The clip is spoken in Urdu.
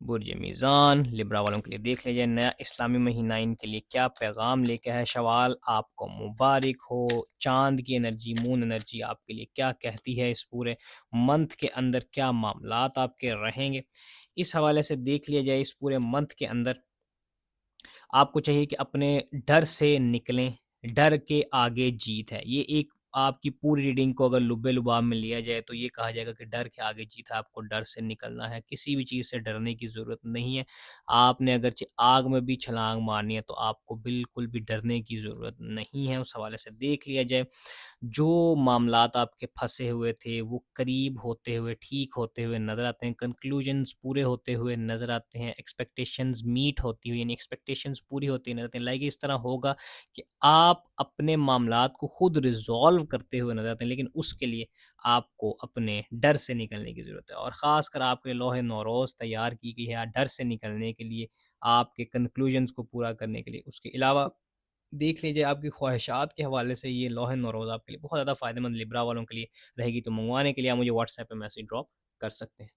برج میزان لبرا والوں کے لیے دیکھ لیجیے نیا اسلامی مہینہ ان کے لیے کیا پیغام لے کے ہے. شوال آپ کو مبارک ہو. چاند کی انرجی، مون انرجی آپ کے لیے کیا کہتی ہے، اس پورے منتھ کے اندر کیا معاملات آپ کے رہیں گے، اس حوالے سے دیکھ لیا جائے. اس پورے منتھ کے اندر آپ کو چاہیے کہ اپنے ڈر سے نکلیں. ڈر کے آگے جیت ہے. یہ ایک آپ کی پوری ریڈنگ کو اگر لبے لباب میں لیا جائے تو یہ کہا جائے گا کہ ڈر کے آگے جیت ہے. آپ کو ڈر سے نکلنا ہے. کسی بھی چیز سے ڈرنے کی ضرورت نہیں ہے. آپ نے اگرچہ آگ میں بھی چھلانگ مارنی ہے تو آپ کو بالکل بھی ڈرنے کی ضرورت نہیں ہے. اس حوالے سے دیکھ لیا جائے جو معاملات آپ کے پھنسے ہوئے تھے وہ قریب ہوتے ہوئے، ٹھیک ہوتے ہوئے نظر آتے ہیں. کنکلوژنز پورے ہوتے ہوئے نظر آتے ہیں. ایکسپیکٹیشنز میٹ ہوتی ہوئی، یعنی ایکسپیکٹیشنز پوری ہوتی نظر آتی ہیں. لائک اس طرح ہوگا کہ آپ اپنے معاملات کو خود ریزالو کرتے ہوئے نظر آتے ہیں، لیکن اس کے لیے آپ کو اپنے ڈر سے نکلنے کی ضرورت ہے. اور خاص کر آپ کے لوح نوروز تیار کی گئی ہے ڈر سے نکلنے کے لیے، آپ کے کنکلوژنز کو پورا کرنے کے لیے. اس کے علاوہ دیکھ لیجیے آپ کی خواہشات کے حوالے سے یہ لوح نوروز آپ کے لیے بہت زیادہ فائدہ مند لبرا والوں کے لیے رہے گی. تو منگوانے کے لیے آپ مجھے واٹس ایپ پہ میسج ڈراپ کر سکتے ہیں.